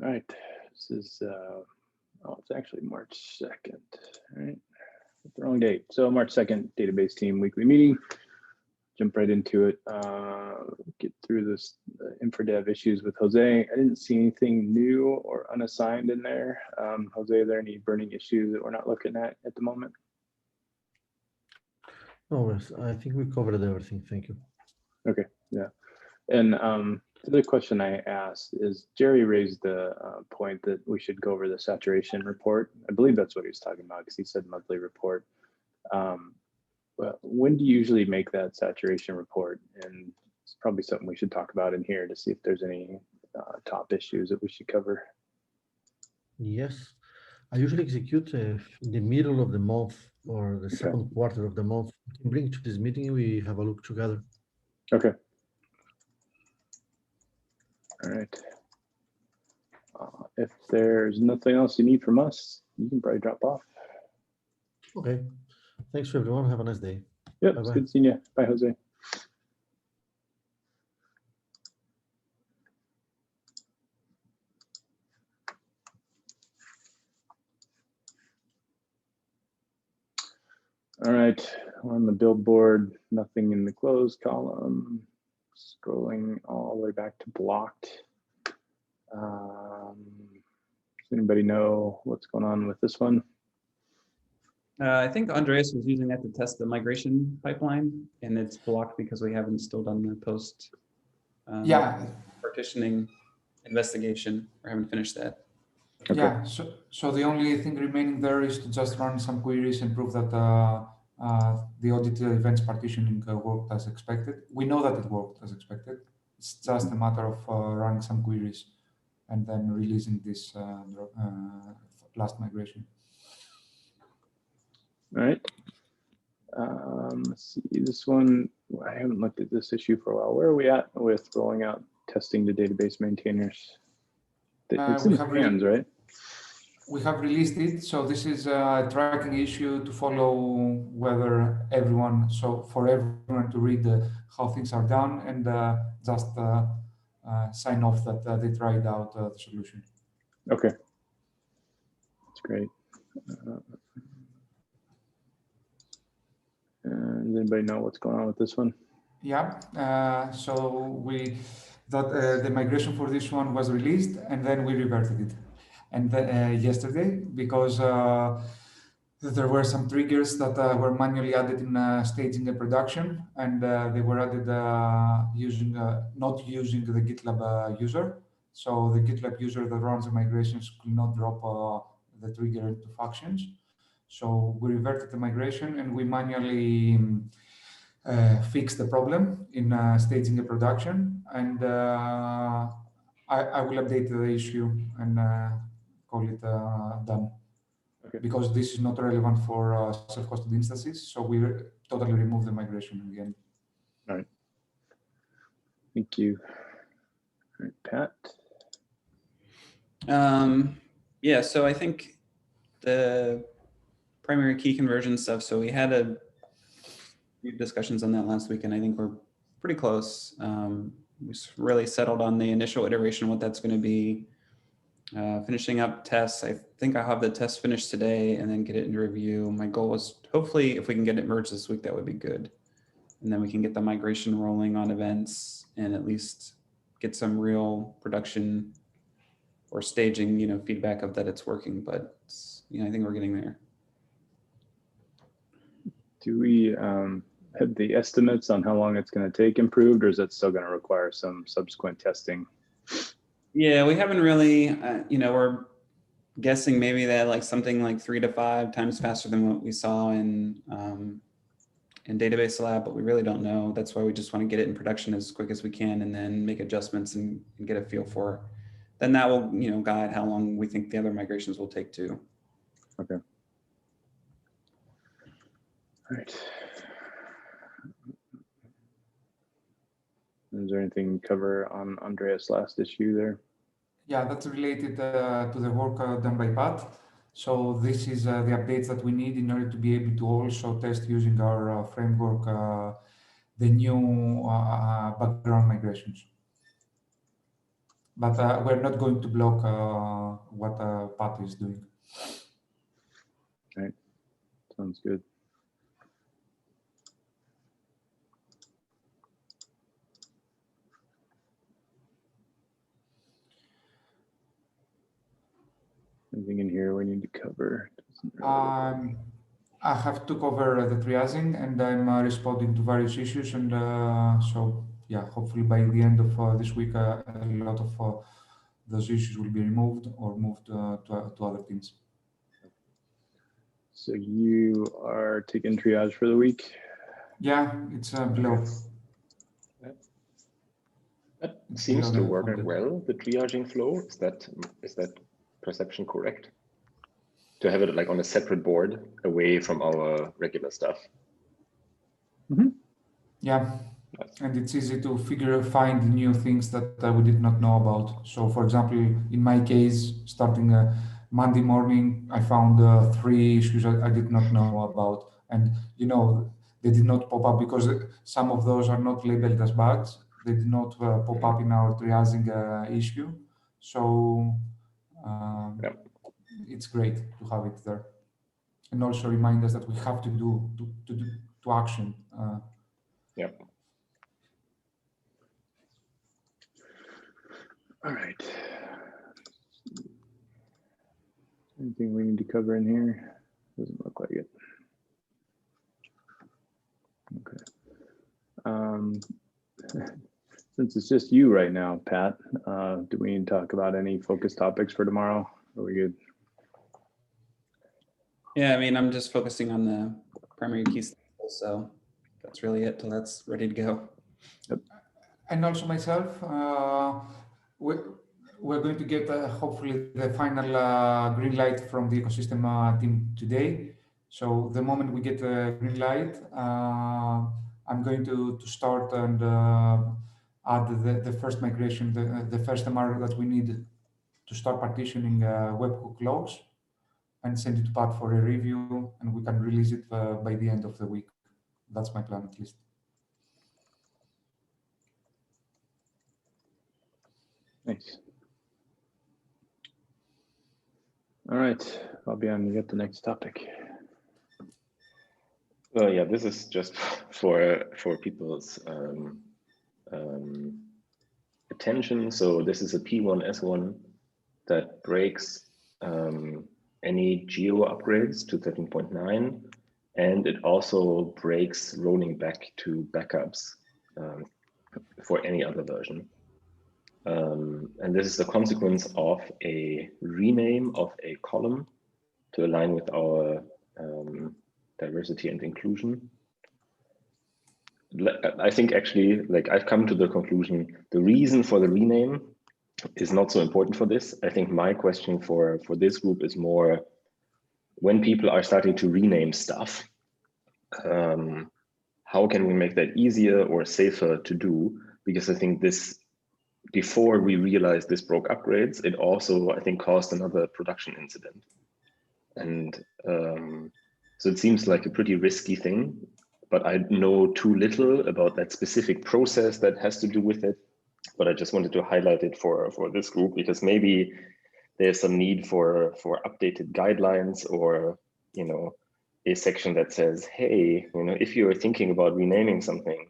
right, this is, oh, it's actually March 2nd, right? The wrong date. So March 2nd, database team weekly meeting. Jump right into it. Get through this infradev issues with Jose. I didn't see anything new or unassigned in there. Jose, are there any burning issues that we're not looking at the moment? No, yes, I think we covered everything. Thank you. Okay, yeah. And the other question I asked is Jerry raised the point that we should go over the saturation report. I believe that's what he was talking about because he said monthly report. Well, when do you usually make that saturation report? And it's probably something we should talk about in here to see if there's any top issues that we should cover. Yes, I usually execute in the middle of the month or the second quarter of the month. We can bring it to this meeting. We have a look together. Okay. All right. If there's nothing else you need from us, you can probably drop off. Okay. Thanks for everyone. Have a nice day. Yep, it's good seeing you. Bye, Jose. All right, we're on the billboard, nothing in the closed column. Scrolling all the way back to blocked. Does anybody know what's going on with this one? I think Andreas was using that to test the migration pipeline, and it's blocked because we haven't still done the post partitioning investigation, or haven't finished that. Okay. Yeah, so the only thing remaining there is to just run some queries and prove that the audit events partitioning worked as expected. We know that it worked as expected. It's just a matter of running some queries and then releasing this last migration. All right. Let's see, this one, I haven't looked at this issue for a while. Where are we at with rolling out testing to database maintainers? It's in hands, right? We have released it. So this is a tracking issue to follow whether everyone, so for everyone to read how things are done and just sign off that they tried out the solution. Okay. That's great. Does anybody know what's going on with this one? Yeah, so the migration for this one was released and then we reverted it. And yesterday, because there were some triggers that were manually added in staging and production, and they were added not using the GitLab user. So the GitLab user that runs the migrations could not drop the trigger into functions. So we reverted the migration and we manually fixed the problem in staging and production. And I will update the issue and call it done. Okay. Because this is not relevant for self-hosted instances, so we totally remove the migration again. All right. Thank you. All right, Pat. Yeah, so I think the primary key conversion stuff, so we had a few discussions on that last week, and I think we're pretty close. We really settled on the initial iteration, what that's going to be. Finishing up tests. I think I'll have the test finished today and then get it into review. My goal is hopefully if we can get it merged this week, that would be good. And then we can get the migration rolling on events and at least get some real production or staging, feedback of that it's working. But I think we're getting there. Do we have the estimates on how long it's going to take improved, or is that still going to require some subsequent testing? Yeah, we haven't really, we're guessing maybe that like something like 3 to 5 times faster than what we saw in Database Lab, but we really don't know. That's why we just want to get it in production as quick as we can and then make adjustments and get a feel for it. Then that will, guide how long we think the other migrations will take too. Okay. All right. Is there anything to cover on Andreas' last issue there? Yeah, that's related to the work done by Pat. So this is the updates that we need in order to be able to also test using our framework, the new background migrations. but we're not going to block what Pat is doing. Right. Sounds good. Anything in here we need to cover? I have to cover the triaging, and I'm responding to various issues, and so yeah, hopefully by the end of this week, a lot of those issues will be removed or moved to other teams. So you are taking triage for the week? Yeah, it's below. That seems below to the work content. well, the triaging flow. Is that perception correct? To have it like on a separate board away from our regular stuff. Yeah, Nice. and it's easy to find new things that we did not know about. So, for example, in my case, starting Monday morning, I found 3 issues I did not know about, and they did not pop up because some of those are not labeled as bugs. They did not pop up in our triaging issue. So it's great to have it there, and also remind us that we have to action. Yeah. All right. Anything we need to cover in here? Doesn't look like it. Okay. Since it's just you right now, Pat, do we need to talk about any focus topics for tomorrow? Are we good? Yeah, I mean, I'm just focusing on the primary keys, so that's really it till that's ready to go. Yep. And also myself, we're going to get hopefully the final green light from the ecosystem team today. So the moment we get the green light, I'm going to start and add the first migration, the first MR that we need to start partitioning webhook logs and send it to Pat for a review, and we can release it by the end of the week. That's my plan, at least. Nice. All right, Fabian, you get the next topic. Yeah, this is just for people's attention. So this is a P1S1 that breaks any geo upgrades to 13.9, and it also breaks rolling back to backups for any other version. And this is the consequence of a rename of a column to align with our diversity and inclusion. I think actually, like, I've come to the conclusion, the reason for the rename is not so important for this. I think my question for this group is more, when people are starting to rename stuff, how can we make that easier or safer to do? Because I think this, before we realized this broke upgrades, it also, I think, caused another production incident. And so it seems like a pretty risky thing, but I know too little about that specific process that has to do with it. But I just wanted to highlight it for this group, because maybe there's some need for updated guidelines, or, you know, a section that says, hey, you know, if you're thinking about renaming something,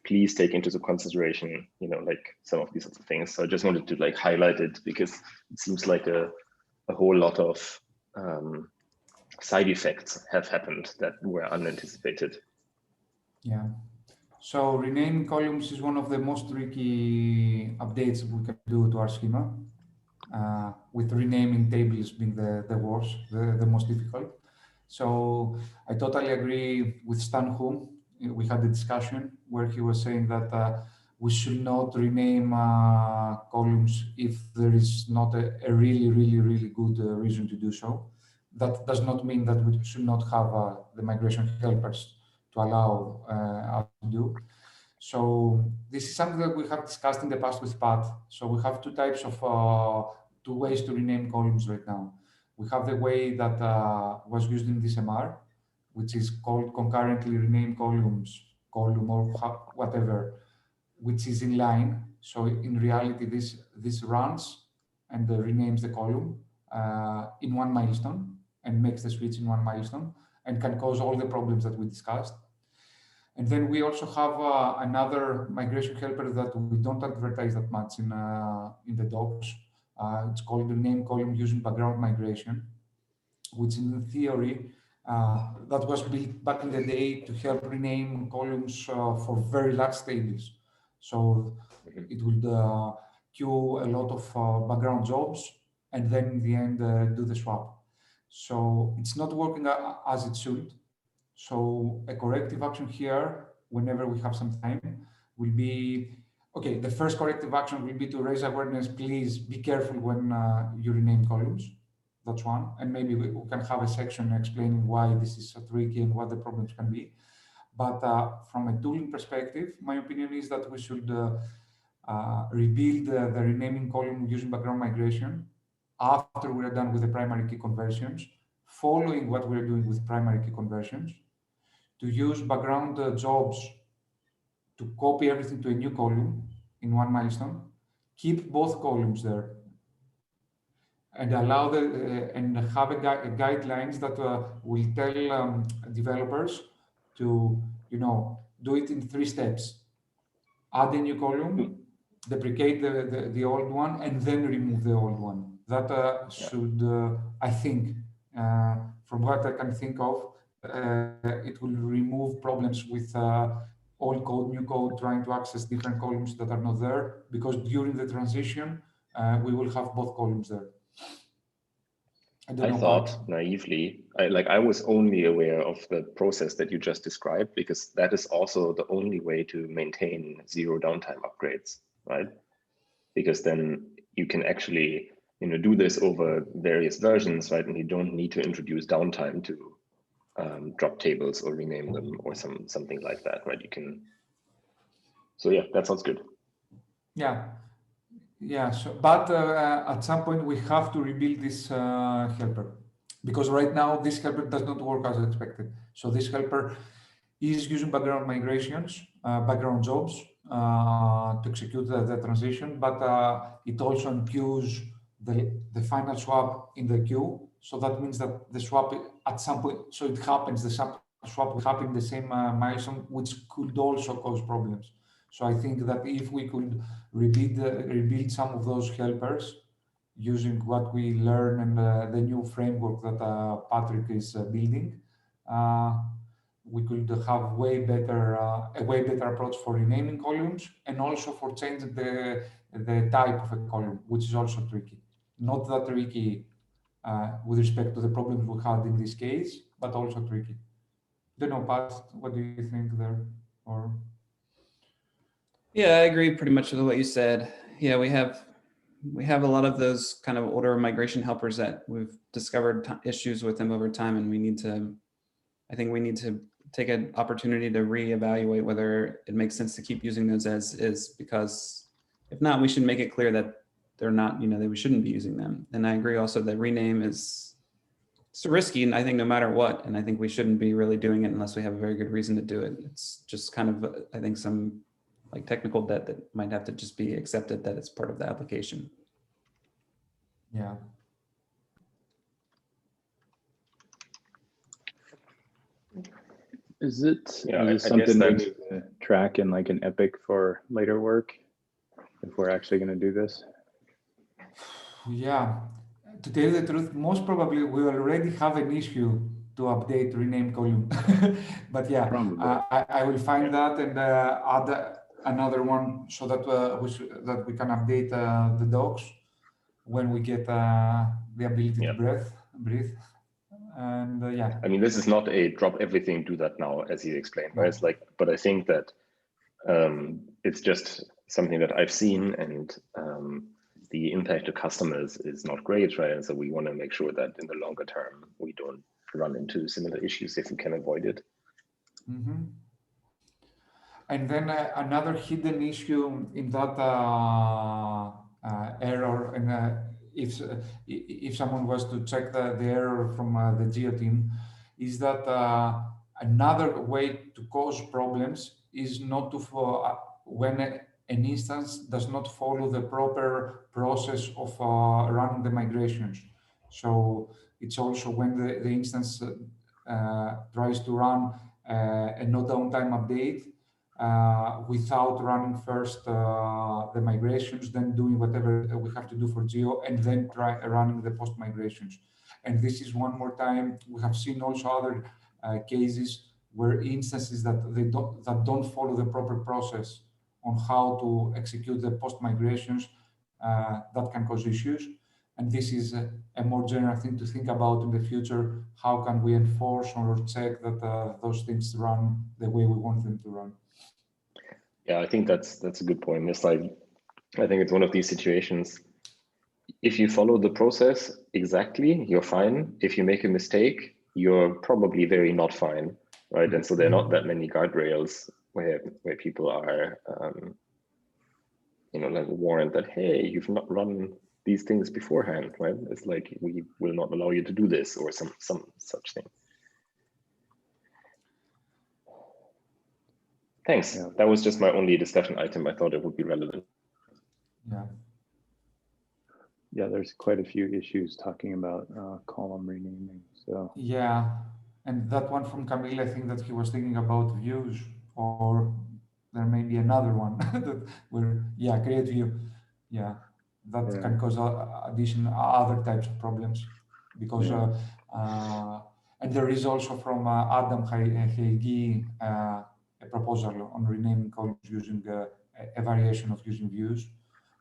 please take into consideration, you know, like some of these other things. So I just wanted to like highlight it, because it seems like a whole lot of side effects have happened that were unanticipated. Yeah. So renaming columns is one of the most tricky updates we can do to our schema, with renaming tables being the worst, the most difficult. So I totally agree with Stan Hu. We had a discussion where he was saying that we should not rename columns if there is not a really, really, really good reason to do so. That does not mean that we should not have the migration helpers to allow us to do. So this is something that we have discussed in the past with Pat. So we have two ways to rename columns right now. We have the way that was used in this MR, which is called concurrently rename columns, column or whatever, which is in line. So in reality, this runs and renames the column in one milestone and makes the switch in one milestone and can cause all the problems that we discussed. And then we also have another migration helper that we don't advertise that much in the docs. It's called the name column using background migration, which in theory that was built back in the day to help rename columns for very large tables. So it would queue a lot of background jobs and then in the end do the swap. So it's not working as it should. So a corrective action here, whenever we have some time, will be, okay, the first corrective action will be to raise awareness, please be careful when you rename columns. That's one. And maybe we can have a section explaining why this is so tricky and what the problems can be. But from a tooling perspective, my opinion is that we should rebuild the renaming column using background migration after we're done with the primary key conversions, following what we're doing with primary key conversions, to use background jobs to copy everything to a new column in one milestone, keep both columns there, and allow and have guidelines that will tell developers to, do it in 3 steps. Add a new column, deprecate the old one, and then remove the old one. That should, I think, from what I can think of, it will remove problems with old code, new code, trying to access different columns that are not there, because during the transition, we will have both columns there. I thought naively, I was only aware of the process that you just described, because that is also the only way to maintain zero downtime upgrades, right? Because then you can actually, do this over various versions, right? And you don't need to introduce downtime to drop tables or rename them or something like that, right? You can. So yeah, that sounds good. Yeah. Yeah, but at some point we have to rebuild this helper, because right now this helper does not work as expected. So this helper is using background migrations, background jobs to execute the transition, but it also enqueues the final swap in the queue. So that means that the swap at some point, so it happens, the swap will happen in the same milestone, which could also cause problems. So I think that if we could rebuild some of those helpers using what we learn and the new framework that Patrick is building, we could have a way better approach for renaming columns and also for changing the type of a column, which is also tricky. Not that tricky with respect to the problems we had in this case, but also tricky. Don't know, Pat, what do you think there? Or yeah, I agree pretty much with what you said. Yeah, we have a lot of those kind of older migration helpers that we've discovered issues with them over time, and I think we need to take an opportunity to reevaluate whether it makes sense to keep using those as is, because if not, we should make it clear that they're not, that we shouldn't be using them. And I agree also that rename it's risky, and I think no matter what, and I think we shouldn't be really doing it unless we have a very good reason to do it. It's just kind of, I think, some like technical debt that might have to just be accepted that it's part of the application. yeah. Is it I something guess we need to track in like an epic for later work if we're actually going to do this? Yeah, to tell you the truth, most probably we already have an issue to update rename column. But yeah, I will find that and add another one so that we can update the docs when we get the ability to breathe. And yeah. I mean, this is not a drop everything, do that now, as you explained, right? It's like, but I think that it's just something that I've seen, and the impact to customers is not great, right? And so we want to make sure that in the longer term, we don't run into similar issues if we can avoid it. Mm-hmm. And then another hidden issue in that error, and if someone was to check the error from the geo team, is that another way to cause problems is not to when an instance does not follow the proper process of running the migrations. So it's also when the instance tries to run a no downtime update without running first the migrations, then doing whatever we have to do for geo, and then try running the post migrations. And this is one more time, we have seen also other cases where instances that don't follow the proper process on how to execute the post migrations, that can cause issues. And this is a more general thing to think about in the future. How can we enforce or check that those things run the way we want them to run? Yeah, I think that's a good point. It's like, I think it's one of these situations. If you follow the process exactly, you're fine. If you make a mistake, you're probably very not fine, right? And so there are not that many guardrails where people are, like warned that, hey, you've not run these things beforehand, right? It's like, we will not allow you to do this, or some such thing. Thanks. Yeah. That was just my only discussion item. I thought it would be relevant. Yeah. Yeah, there's quite a few issues talking about column renaming. So Yeah, and that one from Camille, I think that he was thinking about views, or there may be another one that create view. Yeah, that Yeah. can cause additional other types of problems because, Yeah. and there is also from Adam Heigi a proposal on renaming columns using a variation of using views.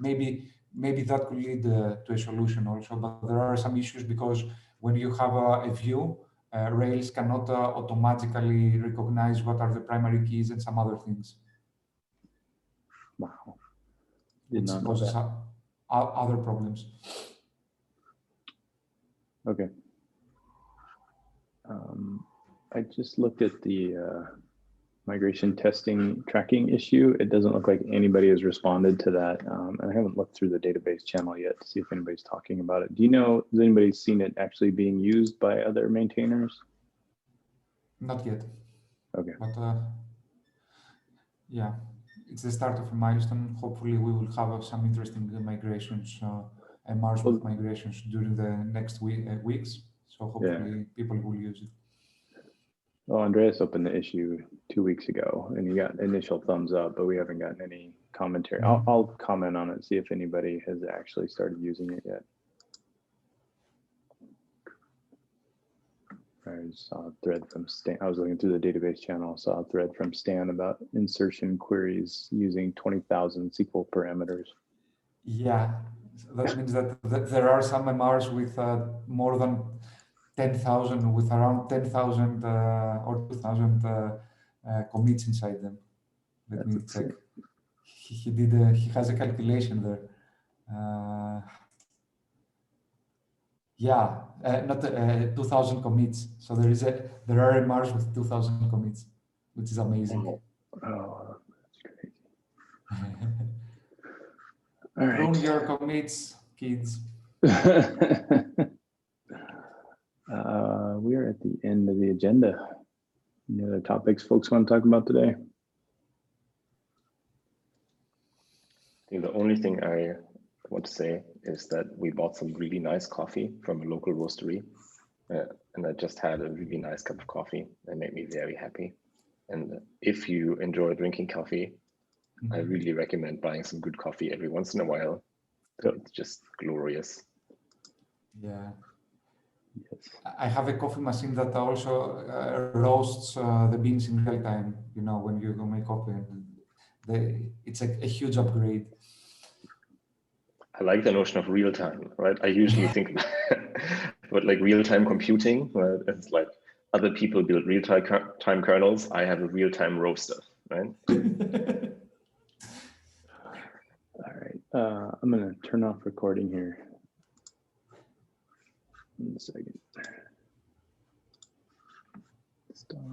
Maybe that could lead to a solution also, but there are some issues because when you have a view, Rails cannot automatically recognize what are the primary keys and some other things, Wow. Did which not know causes that. other problems. Okay. I just looked at the migration testing tracking issue. It doesn't look like anybody has responded to that. And I haven't looked through the database channel yet to see if anybody's talking about it. Do you know, has anybody seen it actually being used by other maintainers? Not yet. Okay. But yeah, it's the start of a milestone. Hopefully we will have some interesting migrations, a march with migrations during the next weeks. So hopefully people will use it. Well, Andreas opened the issue 2 weeks ago and he got initial thumbs up, but we haven't gotten any commentary. I'll comment on it, see if anybody has actually started using it yet. I just saw a thread from Stan. I was looking through the database channel, saw a thread from Stan about insertion queries using 20,000 SQL parameters. Yeah, that means that there are some MRs with more than 10,000, with around 10,000 or 2,000 commits inside them. Let me check. He has a calculation there. Yeah, not 2,000 commits. So there are MRs with 2,000 commits, which is amazing. Oh, that's crazy. All right. Prune your commits, kids. We are at the end of the agenda. Any other topics folks want to talk about today? I think the only thing I want to say is that we bought some really nice coffee from a local roastery. And I just had a really nice cup of coffee that made me very happy. And if you enjoy drinking coffee, I really recommend buying some good coffee every once in a while. It's just glorious. Yeah. Yes. I have a coffee machine that also roasts the beans in real time, when you go make coffee. It's a huge upgrade. I like the notion of real time, right? I usually think about like real-time computing, right? It's like other people build real-time kernels. I have a real-time roaster, right? All right. I'm going to turn off recording here in a second.